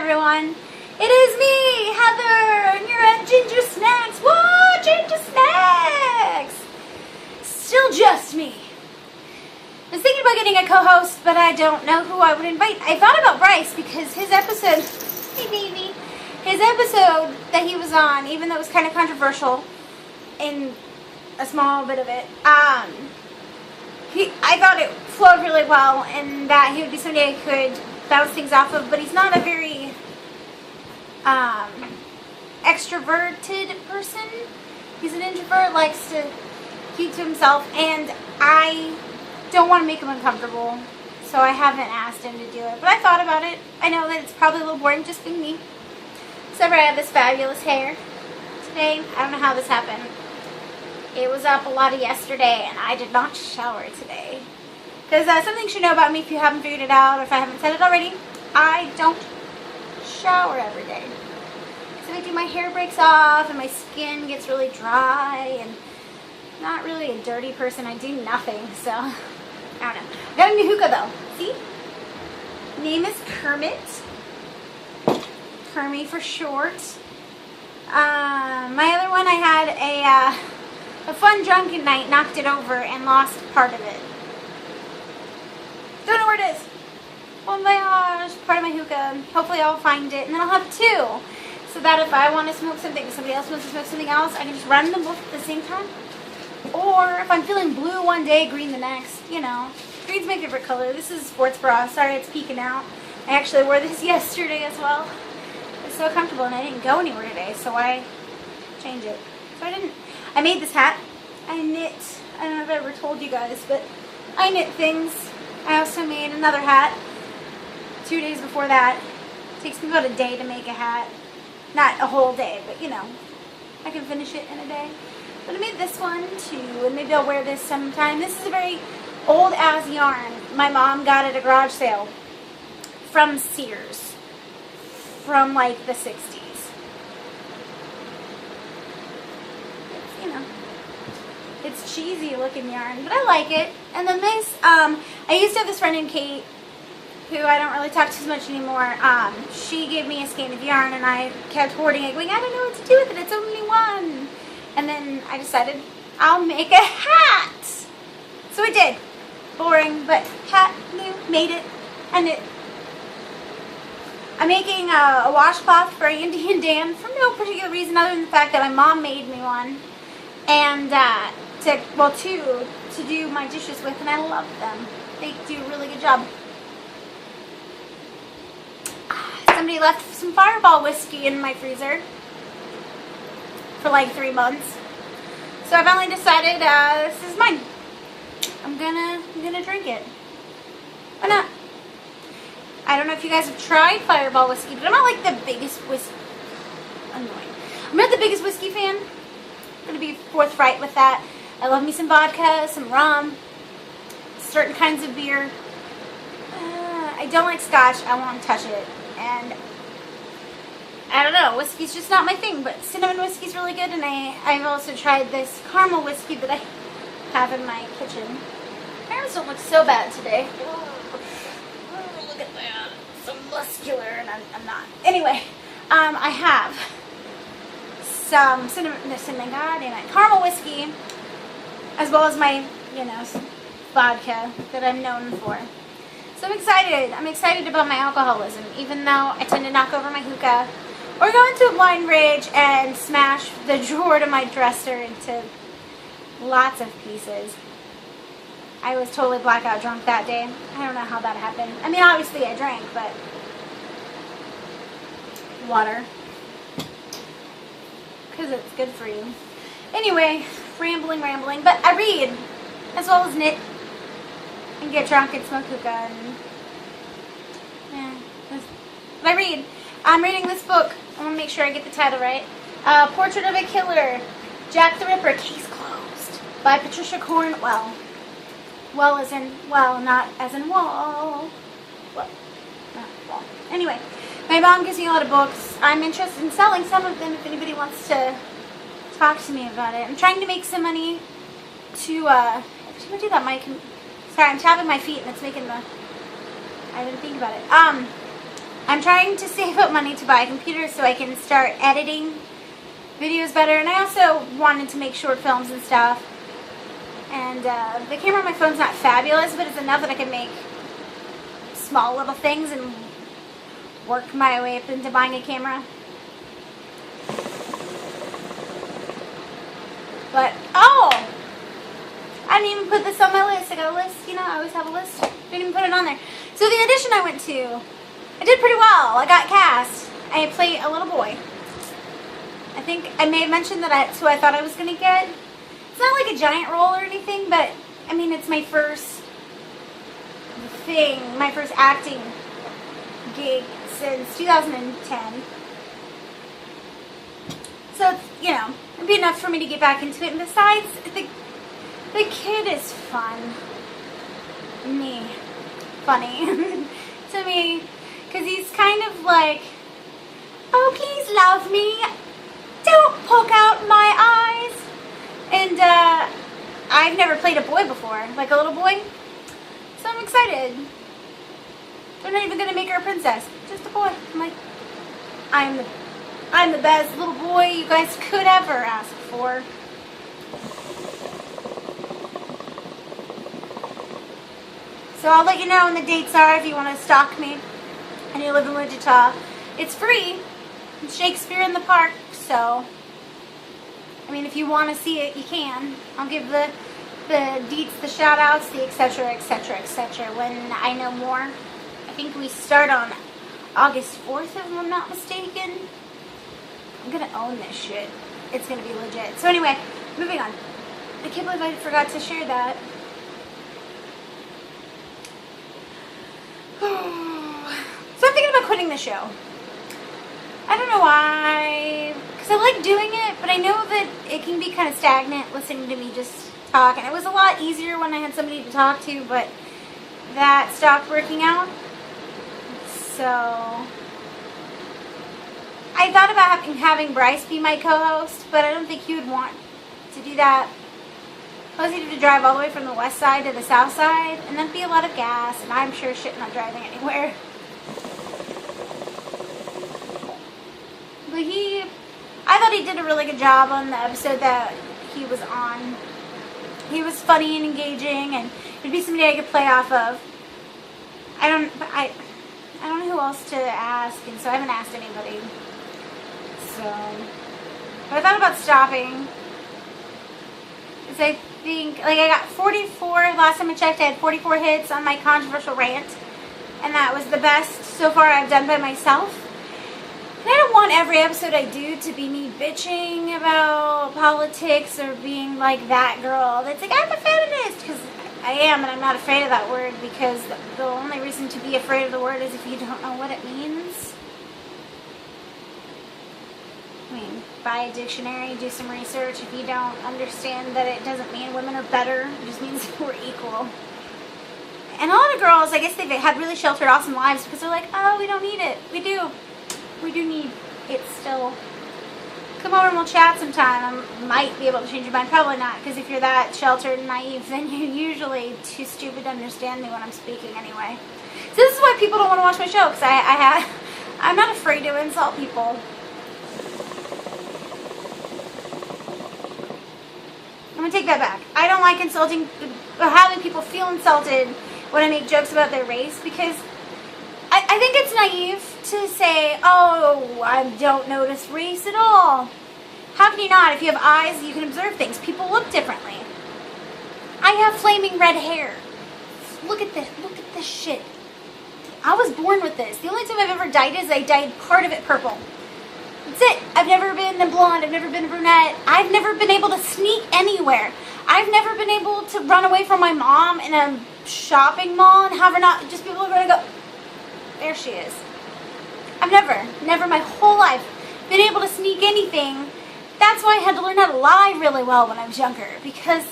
everyone. It is me, Heather, and you're at GingerSnacks. Whoa, GingerSnacks! Still just me. I was thinking about getting a co-host, but I don't know who I would invite. I thought about Bryce because his episode, hey baby, his episode that he was on, even though it was kind of controversial in a small bit of it, I thought it flowed really well and that he would be somebody I could bounce things off of, but he's not a very extroverted person. He's an introvert, likes to keep to himself, and I don't want to make him uncomfortable, so I haven't asked him to do it, but I thought about it. I know that it's probably a little boring just being me, except for I have this fabulous hair today. I don't know how this happened. It was up a lot of yesterday, and I did not shower today. Because something you should know about me if you haven't figured it out, or if I haven't said it already, I don't shower every day. So if I do, my hair breaks off, and my skin gets really dry, and not really a dirty person. I do nothing, so I don't know. I got a new hookah, though. See? Name is Kermit. Kermie for short. My other one, I had a fun drunken night, knocked it over, and lost part of it. Don't know where it is. Bon voyage, part of my hookah. Hopefully I'll find it, and then I'll have two. So that if I want to smoke something and somebody else wants to smoke something else, I can just run them both at the same time. Or if I'm feeling blue one day, green the next, you know. Green's my favorite color. This is a sports bra. Sorry it's peeking out. I actually wore this yesterday as well. It's so comfortable, and I didn't go anywhere today, so I changed it. So I made this hat. I knit. I don't know if I ever told you guys, but I knit things. I also made another hat 2 days before that. It takes me about a day to make a hat. Not a whole day, but you know, I can finish it in a day. But I made this one too, and maybe I'll wear this sometime. This is a very old ass yarn my mom got at a garage sale from Sears from like the 60s. It's, you know, it's cheesy looking yarn, but I like it. And then this, I used to have this friend named Kate, who I don't really talk to as much anymore. She gave me a skein of yarn, and I kept hoarding it, going, I don't know what to do with it, it's only one. And then I decided I'll make a hat. So I did. Boring, but hat, new, made it, and it. I'm making a washcloth for Andy and Dan for no particular reason other than the fact that my mom made me one. And to do my dishes with, and I love them. They do a really good job. Somebody left some Fireball whiskey in my freezer for like 3 months. So I finally decided this is mine. I'm gonna drink it. Why not? I don't know if you guys have tried Fireball whiskey, but I'm not like the biggest whiskey. Annoying. I'm not the biggest whiskey fan. I'm gonna be forthright with that. I love me some vodka, some rum, certain kinds of beer. I don't like scotch. I won't touch it. And I don't know, whiskey's just not my thing, but cinnamon whiskey's really good, and I've also tried this caramel whiskey that I have in my kitchen. My arms don't look so bad today. Oh, look at that. So muscular, and I'm not. Anyway, I have some caramel whiskey, as well as my, you know, vodka that I'm known for. So I'm excited. I'm excited about my alcoholism, even though I tend to knock over my hookah or go into a blind rage and smash the drawer to my dresser into lots of pieces. I was totally blackout drunk that day. I don't know how that happened. I mean, obviously I drank, but water, because it's good for you. Anyway, rambling, but I read as well as knit and get drunk and smoke hookah, and yeah, but I read. I'm reading this book. I want to make sure I get the title right. Portrait of a Killer, Jack the Ripper, Case Closed, by Patricia Cornwell. Well as in, well, not as in wall. Well, not wall. Anyway, my mom gives me a lot of books. I'm interested in selling some of them if anybody wants to talk to me about it. I'm trying to make some money to, every time I do that, Sorry, I'm tapping my feet and it's making the, I didn't think about it. I'm trying to save up money to buy a computer so I can start editing videos better. And I also wanted to make short films and stuff. And the camera on my phone's not fabulous, but it's enough that I can make small little things and work my way up into buying a camera. But, oh! I didn't even put this on my list. I got a list, you know, I always have a list. Didn't even put it on there. So the audition I went to, I did pretty well. I got cast. I play a little boy. I think I may have mentioned that that's who I thought I was going to get. It's not like a giant role or anything, but, I mean, it's my first thing, my first acting gig since 2010. So, you know, it'd be enough for me to get back into it. And besides, the kid is fun. Funny to me. Because he's kind of like, oh, please love me. Don't poke out my eyes. And I've never played a boy before, like a little boy. So I'm excited. They're not even going to make her a princess. Just a boy. I'm like, I'm the best little boy you guys could ever ask for. So I'll let you know when the dates are if you want to stalk me and you live in Wichita. It's free. It's Shakespeare in the Park, so I mean, if you want to see it, you can. I'll give the deets, the shout outs, the etc, etc, etc when I know more. I think we start on August 4th, if I'm not mistaken. I'm gonna own this shit. It's gonna be legit. So anyway, moving on. I can't believe I forgot to share that. So I'm thinking about quitting the show. I don't know why, because I like doing it, but I know that it can be kind of stagnant listening to me just talk. And it was a lot easier when I had somebody to talk to, but that stopped working out. So I thought about having Bryce be my co-host, but I don't think he would want to do that. Plus, he'd have to drive all the way from the west side to the south side, and that'd be a lot of gas, and I'm sure shit not driving anywhere. But I thought he did a really good job on the episode that he was on. He was funny and engaging, and it'd be somebody I could play off of. I don't know who else to ask, and so I haven't asked anybody. So, but I thought about stopping. Because I think, like, I got 44, last time I checked, I had 44 hits on my controversial rant. And that was the best so far I've done by myself. And I don't want every episode I do to be me bitching about politics or being like that girl that's like, I'm a feminist, because I am, and I'm not afraid of that word, because the only reason to be afraid of the word is if you don't know what it means. I mean, buy a dictionary, do some research. If you don't understand that it doesn't mean women are better, it just means we're equal. And a lot of girls, I guess they've had really sheltered, awesome lives because they're like, oh, we don't need it. We do. We do need it still. Come over and we'll chat sometime. I might be able to change your mind. Probably not, because if you're that sheltered and naive, then you're usually too stupid to understand me when I'm speaking anyway. So this is why people don't want to watch my show, because I'm not afraid to insult people. I'm going to take that back. I don't like insulting or having people feel insulted when I make jokes about their race, because I think it's naive to say, oh, I don't notice race at all. How can you not? If you have eyes, you can observe things. People look differently. I have flaming red hair. Look at this. Look at this shit. I was born with this. The only time I've ever dyed is I dyed part of it purple. That's it. I've never been a blonde. I've never been a brunette. I've never been able to sneak anywhere. I've never been able to run away from my mom in a shopping mall and have her not, just people are going to go, there she is. I've never my whole life been able to sneak anything. That's why I had to learn how to lie really well when I was younger, because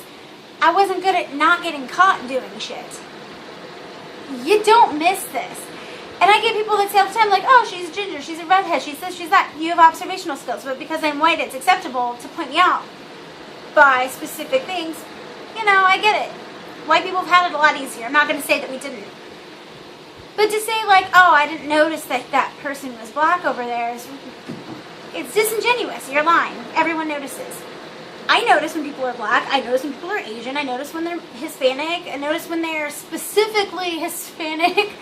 I wasn't good at not getting caught doing shit. You don't miss this. And I get people that say all the time, like, oh, she's ginger, she's a redhead, she's this, she's that. You have observational skills, but because I'm white, it's acceptable to point me out by specific things. You know, I get it. White people have had it a lot easier. I'm not going to say that we didn't. But to say like, oh, I didn't notice that that person was black over there, it's disingenuous. You're lying. Everyone notices. I notice when people are black. I notice when people are Asian. I notice when they're Hispanic. I notice when they're specifically Hispanic,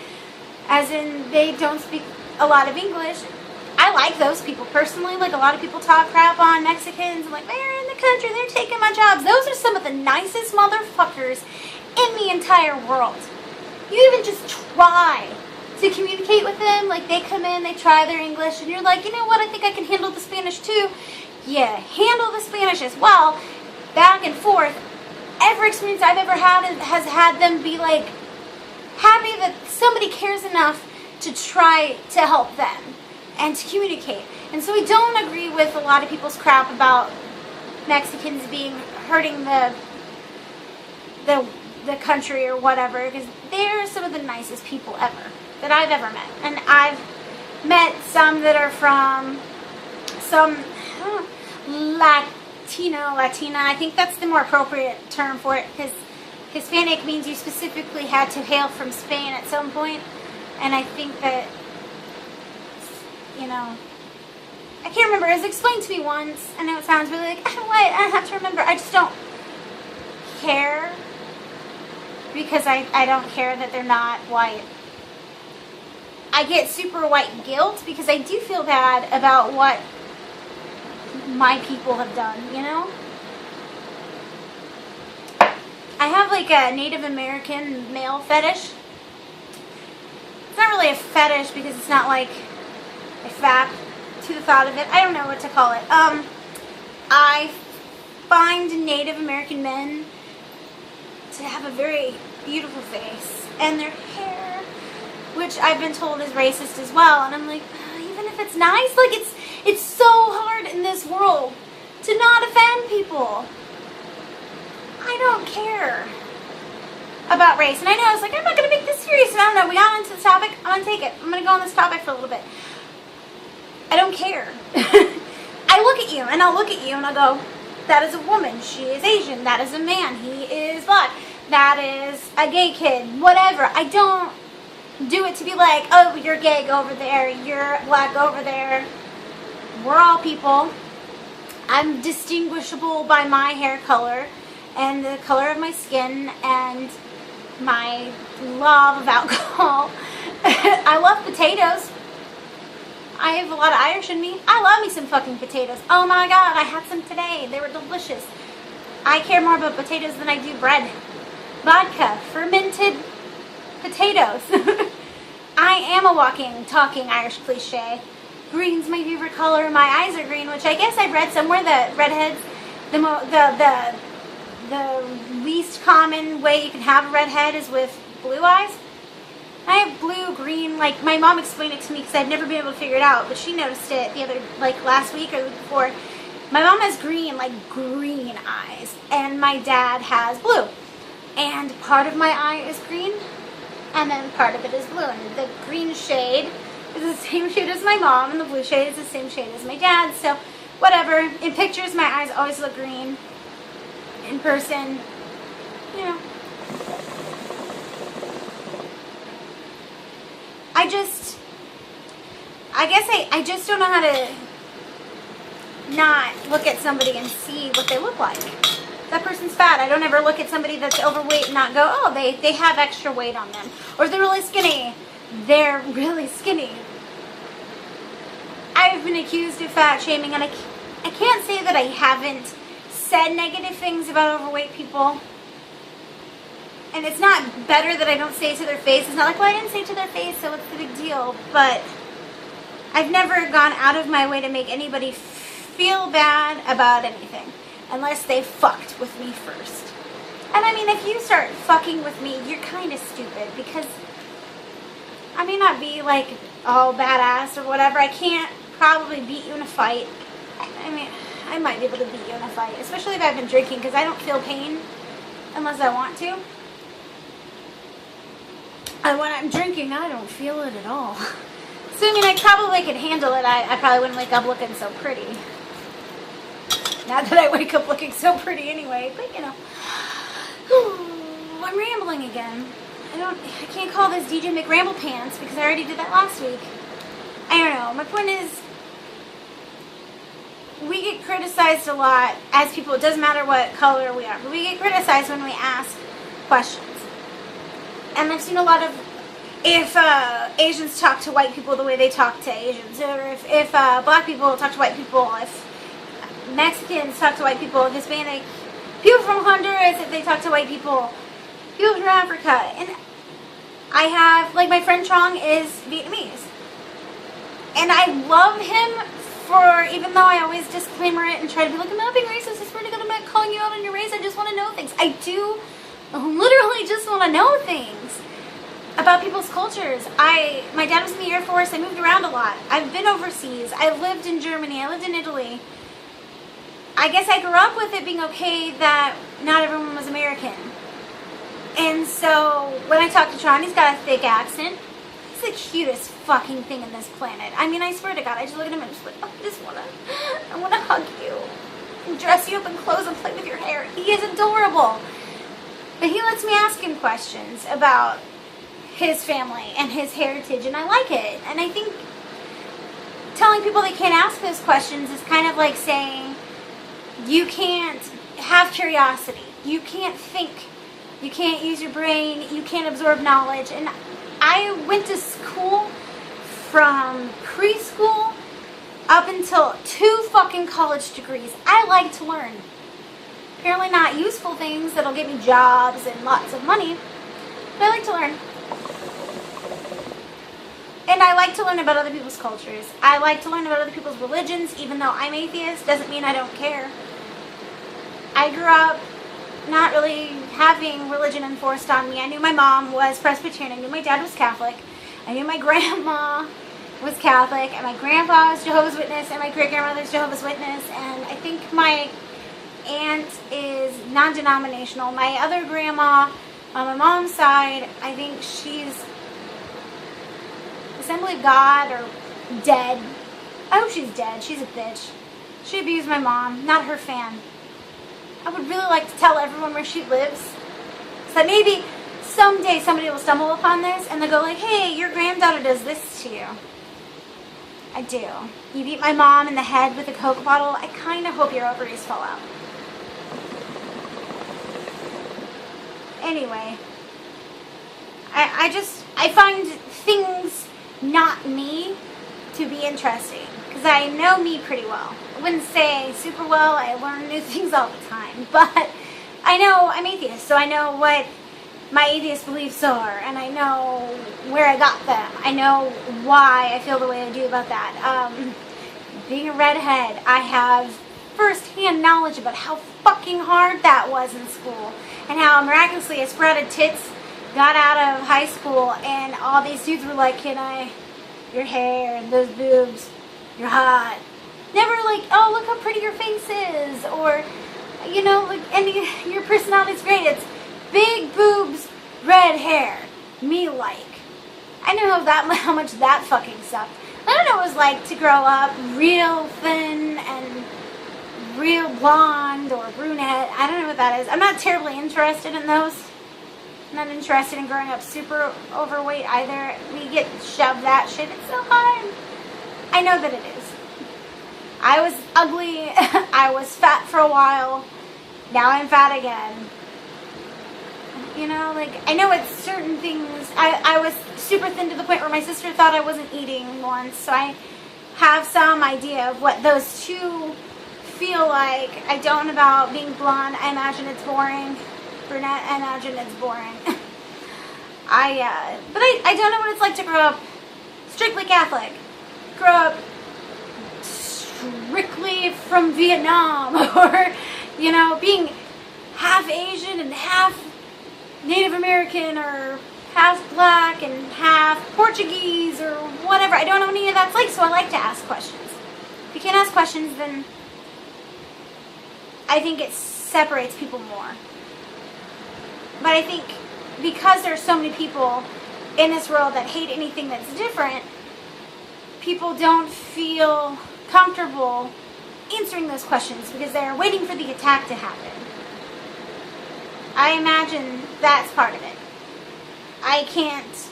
as in they don't speak a lot of English. I like those people personally. Like, a lot of people talk crap on Mexicans and like, they're in the country, they're taking my jobs. Those are some of the nicest motherfuckers in the entire world. You even just try to communicate with them. Like, they come in, they try their English, and you're like, you know what, I think I can handle the Spanish too. Yeah, handle the Spanish as well. Back and forth. Every experience I've ever had has had them be like happy that somebody cares enough to try to help them and to communicate. And so we don't agree with a lot of people's crap about Mexicans being hurting the country or whatever, because they're some of the nicest people ever that I've ever met. And I've met some that are from some Latina. I think that's the more appropriate term for it, because Hispanic means you specifically had to hail from Spain at some point. And I think that, you know, I can't remember. It was explained to me once. I know it sounds really like, what? I have to remember. I just don't care, because I don't care that they're not white. I get super white guilt because I do feel bad about what my people have done, you know? I have like a Native American male fetish. It's not really a fetish because it's not like a fact to the thought of it. I don't know what to call it. I find Native American men to have a very beautiful face, and their hair, which I've been told is racist as well, and I'm like, even if it's nice, like it's so hard in this world to not offend people. I don't care about race, and I know it's like, I'm not going to make this serious, and I don't know, we got into the topic, I'm going to take it, I'm going to go on this topic for a little bit. I don't care. I look at you, and I'll look at you, and I'll go, that is a woman, she is Asian, that is a man, he is black, that is a gay kid, whatever. I don't do it to be like, oh, you're gay, go over there, you're black, go over there. We're all people. I'm distinguishable by my hair color and the color of my skin and my love of alcohol. I love potatoes. I have a lot of Irish in me. I love me some fucking potatoes. Oh my god, I had some today. They were delicious. I care more about potatoes than I do bread. Vodka, fermented potatoes. I am a walking, talking Irish cliche. Green's my favorite color. My eyes are green, which I guess I read somewhere that redheads, the least common way you can have a redhead is with blue eyes. I have blue, green, like my mom explained it to me because I'd never been able to figure it out, but she noticed it the other, like last week or the week before. My mom has green, like green eyes, and my dad has blue. And part of my eye is green, and then part of it is blue. And the green shade is the same shade as my mom, and the blue shade is the same shade as my dad. So, whatever. In pictures, my eyes always look green. In person, you know. I just don't know how to not look at somebody and see what they look like. That person's fat. I don't ever look at somebody that's overweight and not go, oh, they have extra weight on them. Or if they're really skinny, they're really skinny. I've been accused of fat shaming, and I can't say that I haven't said negative things about overweight people. And it's not better that I don't say it to their face. It's not like, well, I didn't say it to their face, so what's the big deal? But I've never gone out of my way to make anybody feel bad about anything, unless they fucked with me first. And I mean, if you start fucking with me, you're kind of stupid, because I may not be like all badass or whatever. I can't probably beat you in a fight. I mean, I might be able to beat you in a fight, especially if I've been drinking, because I don't feel pain unless I want to. And when I'm drinking, I don't feel it at all. So, I mean, I probably could handle it. I probably wouldn't wake up looking so pretty. Not that I wake up looking so pretty anyway, but, you know. I'm rambling again. I can't call this DJ McRamble Pants because I already did that last week. I don't know. My point is, we get criticized a lot as people. It doesn't matter what color we are, but we get criticized when we ask questions. And I've seen a lot of, if Asians talk to white people the way they talk to Asians, or if black people talk to white people, if Mexicans talk to white people, if Hispanic, people from Honduras, if they talk to white people, people from Africa. And I have, like, my friend Trong is Vietnamese. And I love him for, even though I always disclaimer it and try to be like, I'm not being racist, I swear to God, I'm not calling you out on your race, I just want to know things. I do literally just want to know things about people's cultures. My dad was in the Air Force, I moved around a lot. I've been overseas, I lived in Germany, I lived in Italy. I guess I grew up with it being okay that not everyone was American. And so when I talk to Tron, he's got a thick accent. He's the cutest fucking thing in this planet. I mean, I swear to God, I just look at him and just like, oh, I want to hug you and dress you up in clothes and play with your hair. He is adorable. But he lets me ask him questions about his family and his heritage, and I like it. And I think telling people they can't ask those questions is kind of like saying you can't have curiosity. You can't think. You can't use your brain. You can't absorb knowledge. And I went to school from preschool up until 2 fucking college degrees. I like to learn. Apparently not useful things that'll get me jobs and lots of money, but I like to learn. And I like to learn about other people's cultures. I like to learn about other people's religions. Even though I'm atheist, doesn't mean I don't care. I grew up not really having religion enforced on me. I knew my mom was Presbyterian. I knew my dad was Catholic. I knew my grandma was Catholic. And my grandpa was Jehovah's Witness. And my great-grandmother's Jehovah's Witness. And I think my aunt is non-denominational. My other grandma on my mom's side, I think she's Assembly of God or dead. I hope she's dead. She's a bitch. She abused my mom. Not her fan. I would really like to tell everyone where she lives, so that maybe someday somebody will stumble upon this and they'll go like, hey, your granddaughter does this to you. I do. You beat my mom in the head with a Coke bottle. I kind of hope your ovaries fall out. Anyway, I find things not me to be interesting, because I know me pretty well. I wouldn't say super well, I learn new things all the time, but I know I'm atheist, so I know what my atheist beliefs are, and I know where I got them. I know why I feel the way I do about that. Being a redhead, I have first-hand knowledge about how fucking hard that was in school, and how miraculously I sprouted tits, got out of high school, and all these dudes were like, your hair and those boobs, you're hot. Never like, oh, look how pretty your face is, or, you know, like, and your personality's great. It's big boobs, red hair, me like. I know how much that fucking sucked. I don't know what it was like to grow up real thin and real blonde or brunette. I don't know what that is. I'm not terribly interested in those. I'm not interested in growing up super overweight either. We get shoved that shit. It's so hard. I know that it is. I was ugly. I was fat for a while. Now I'm fat again. You know, like, I know it's certain things. I was super thin to the point where my sister thought I wasn't eating once. So I have some idea of what those two feel like. I don't about being blonde. I imagine it's boring. Brunette, I imagine it's boring. But I don't know what it's like to grow up strictly Catholic. Grow up strictly from Vietnam, or, you know, being half Asian and half Native American, or half black and half Portuguese, or whatever. I don't know what any of that's like, so I like to ask questions. If you can't ask questions, then I think it separates people more. But I think because there's so many people in this world that hate anything that's different, people don't feel comfortable answering those questions because they're waiting for the attack to happen. I imagine that's part of it. I can't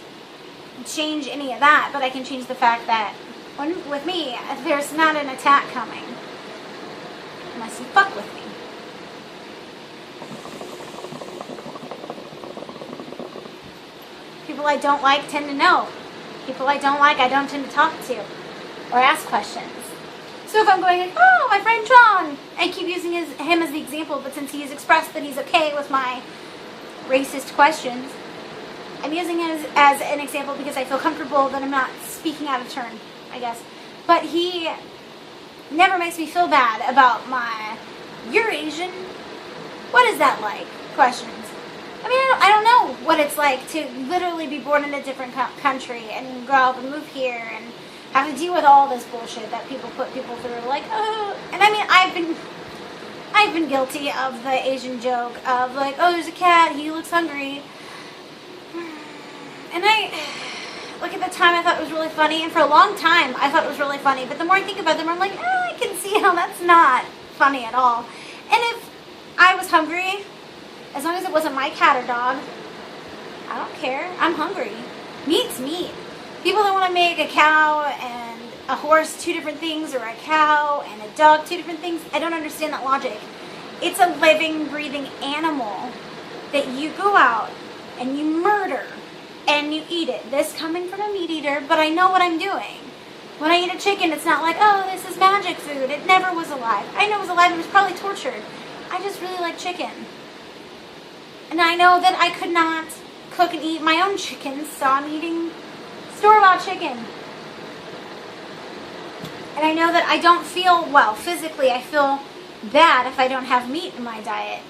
change any of that, but I can change the fact that with me, there's not an attack coming unless you fuck with me. People I don't like tend to know. People I don't like, I don't tend to talk to or ask questions. So if I'm going like, oh, my friend John, I keep using him as the example, but since he's expressed that he's okay with my racist questions, I'm using him as an example because I feel comfortable that I'm not speaking out of turn, I guess. But he never makes me feel bad about my, you're Asian, what is that like? Questions. I mean, I don't know what it's like to literally be born in a different country and grow up and move here and have to deal with all this bullshit that people put people through. Like, oh, and I mean, I've been guilty of the Asian joke of like, oh, there's a cat, he looks hungry. And like at the time I thought it was really funny, and for a long time I thought it was really funny, but the more I think about it, the more I'm like, I can see how that's not funny at all. And if I was hungry, as long as it wasn't my cat or dog, I don't care. I'm hungry. Meat's meat. People that want to make a cow and a horse two different things, or a cow and a dog two different things, I don't understand that logic. It's a living, breathing animal that you go out and you murder and you eat it. This coming from a meat eater, but I know what I'm doing. When I eat a chicken, it's not like, oh, this is magic food. It never was alive. I know it was alive. It was probably tortured. I just really like chicken. And I know that I could not cook and eat my own chickens, so I'm eating store-bought chicken. And I know that I don't feel well physically. I feel bad if I don't have meat in my diet.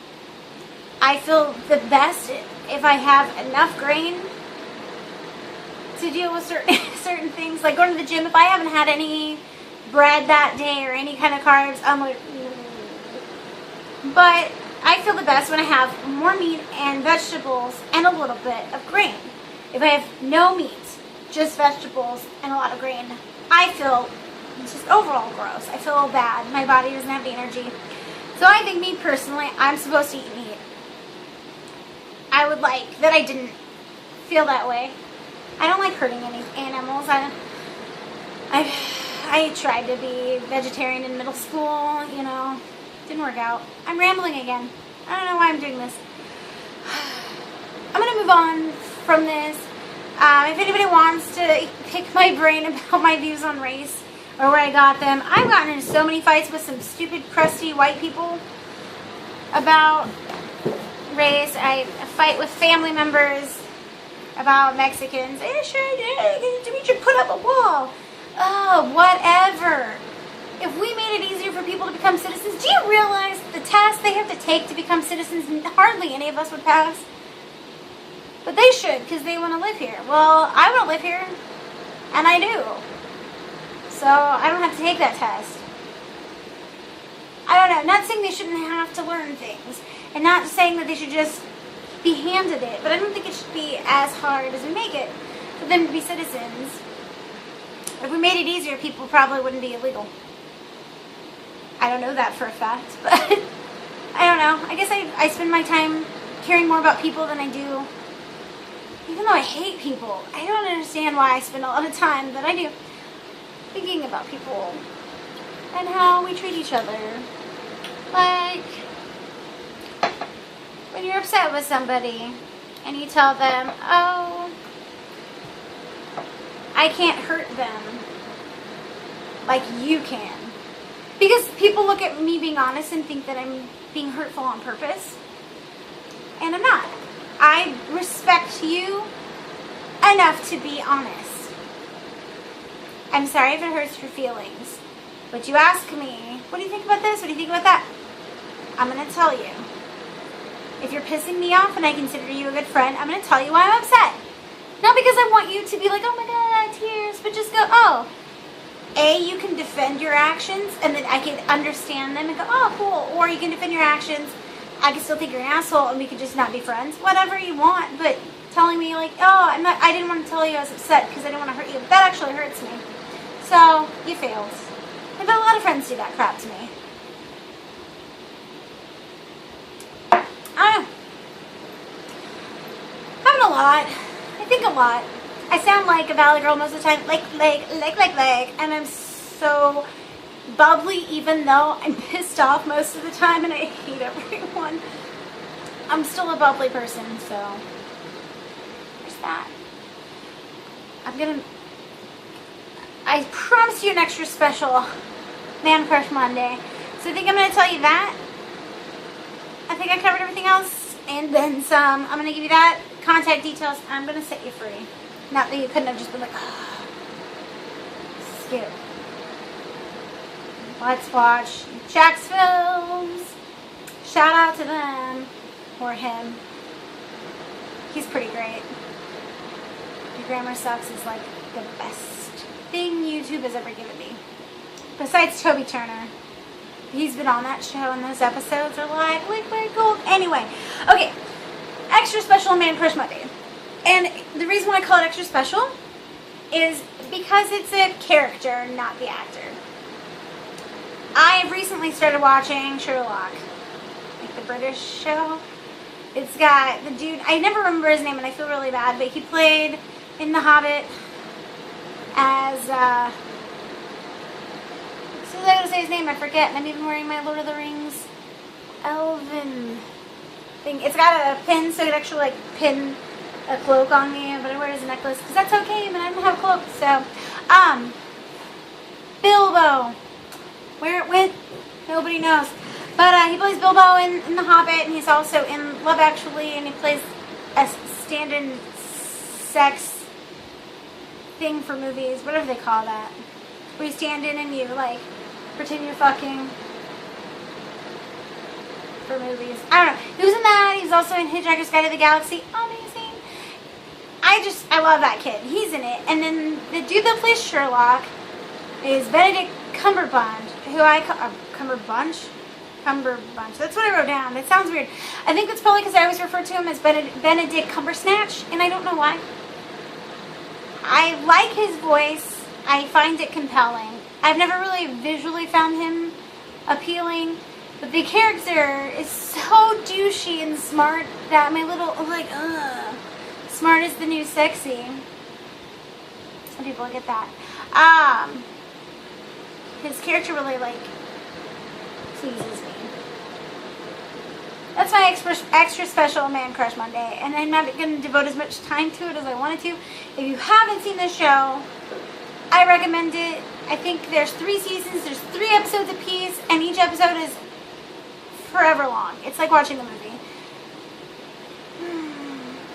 I feel the best if I have enough grain to deal with certain things. Like going to the gym, if I haven't had any bread that day or any kind of carbs, I'm like, but I feel the best when I have more meat and vegetables and a little bit of grain. If I have no meat, just vegetables and a lot of grain, I feel just overall gross. I feel bad. My body doesn't have the energy. So I think, me personally, I'm supposed to eat meat. I would like that I didn't feel that way. I don't like hurting any animals. I tried to be vegetarian in middle school, you know. Didn't work out. I'm rambling again. I don't know why I'm doing this. I'm going to move on from this. If anybody wants to pick my brain about my views on race or where I got them, I've gotten into so many fights with some stupid, crusty white people about race. I fight with family members about Mexicans. We should put up a wall. Oh, whatever. If we made it easier for people to become citizens, do you realize the test they have to take to become citizens, hardly any of us would pass? But they should, because they want to live here. Well, I want to live here, and I do. So I don't have to take that test. I don't know. I'm not saying they shouldn't have to learn things, and not saying that they should just be handed it, but I don't think it should be as hard as we make it for them to be citizens. If we made it easier, people probably wouldn't be illegal. I don't know that for a fact, but I don't know. I guess I spend my time caring more about people than I do. Even though I hate people, I don't understand why I spend a lot of time that I do thinking about people and how we treat each other. Like, when you're upset with somebody and you tell them, oh, I can't hurt them like you can. Because people look at me being honest and think that I'm being hurtful on purpose. And I'm not. I respect you enough to be honest. I'm sorry if it hurts your feelings. But you ask me, what do you think about this? What do you think about that? I'm going to tell you. If you're pissing me off and I consider you a good friend, I'm going to tell you why I'm upset. Not because I want you to be like, oh my God, tears, but just go, oh. A, you can defend your actions, and then I can understand them and go, oh, cool. Or you can defend your actions, I can still think you're an asshole, and we can just not be friends. Whatever you want, but telling me like, oh, I didn't want to tell you I was upset because I didn't want to hurt you. That actually hurts me. So, you failed. I've had a lot of friends do that crap to me. I don't know. Having a lot think a lot. I sound like a valley girl most of the time, like, and I'm so bubbly even though I'm pissed off most of the time and I hate everyone. I'm still a bubbly person, so there's that. I promised you an extra special Man Crush Monday, so I think I'm going to tell you that. I think I covered everything else, and then some. I'm going to give you that, contact details, and I'm going to set you free. Not that you couldn't have just been like, oh, skip. Let's watch Jack's films. Shout out to them, or him. He's pretty great. Your Grammar Sucks is like the best thing YouTube has ever given me. Besides Toby Turner. He's been on that show and those episodes are like liquid gold. Anyway, okay. Extra special Man Crush Monday. And the reason why I call it extra special is because it's a character, not the actor. I recently started watching Sherlock, like the British show. It's got the dude, I never remember his name and I feel really bad, but he played in The Hobbit as, so I was going to say his name, I forget, and I'm even wearing my Lord of the Rings elven thing. It's got a pin, so it actually like pin a cloak on me, but I wear it as a necklace, because that's okay, but I don't have a cloak, so, Bilbo. Where it went, nobody knows. But he plays Bilbo in The Hobbit, and he's also in Love Actually, and he plays a stand-in sex thing for movies, whatever they call that. Where you stand in and you, like, pretend you're fucking for movies. I don't know. He was in that. He was also in Hitchhiker's Guide to the Galaxy. Amazing. I love that kid. He's in it. And then the dude that plays Sherlock is Benedict Cumberbatch, who I call Cumberbunch. That's what I wrote down. That sounds weird. I think that's probably because I always refer to him as Benedict Cumbersnatch, and I don't know why. I like his voice. I find it compelling. I've never really visually found him appealing, but the character is so douchey and smart that my little, like, smart is the new sexy. Some people get that. His character really, like, pleases me. That's my extra special Man Crush Monday, and I'm not going to devote as much time to it as I wanted to. If you haven't seen this show, I recommend it. I think there's 3 seasons, there's 3 episodes apiece, and each episode is forever long. It's like watching a movie.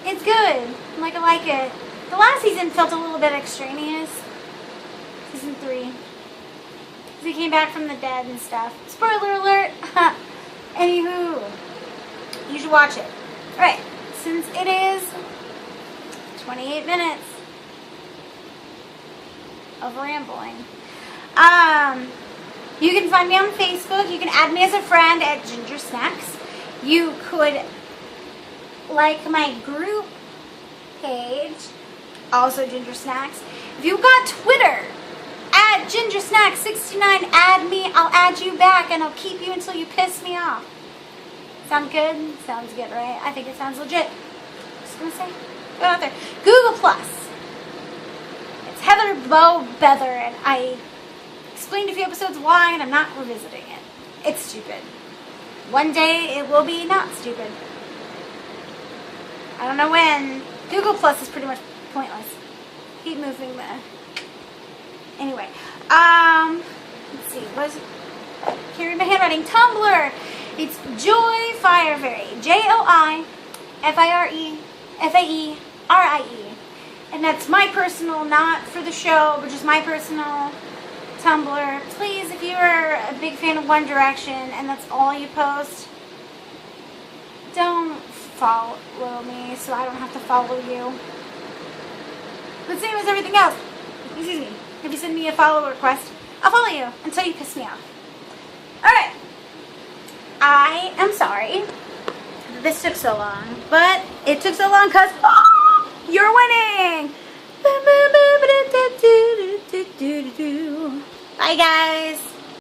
It's good. I like it. The last season felt a little bit extraneous. Season 3. He came back from the dead and stuff. Spoiler alert! Anywho, you should watch it. Alright, since it is 28 minutes of rambling, you can find me on Facebook. You can add me as a friend at GingerSnacks. You could like my group page, also GingerSnacks. If you've got Twitter, at GingerSnacks69, add me, I'll add you back, and I'll keep you until you piss me off. Sound good? Sounds good, right? I think it sounds legit. Just gonna say, go out there. Google Plus. It's Heather Bow Beather, and I explained a few episodes why, and I'm not revisiting it. It's stupid. One day it will be not stupid. I don't know when. Google Plus is pretty much pointless. Keep moving the... Anyway, let's see, what is it? Can't read my handwriting. Tumblr. It's joifirefaerie. JOIFIREFAERIE. And that's my personal, not for the show, but just my personal Tumblr. Please, if you are a big fan of One Direction and that's all you post, don't follow me so I don't have to follow you. The same as everything else. Excuse me. If you send me a follow request, I'll follow you until you piss me off. Alright. I am sorry that this took so long, but it took so long because you're winning! Bye guys!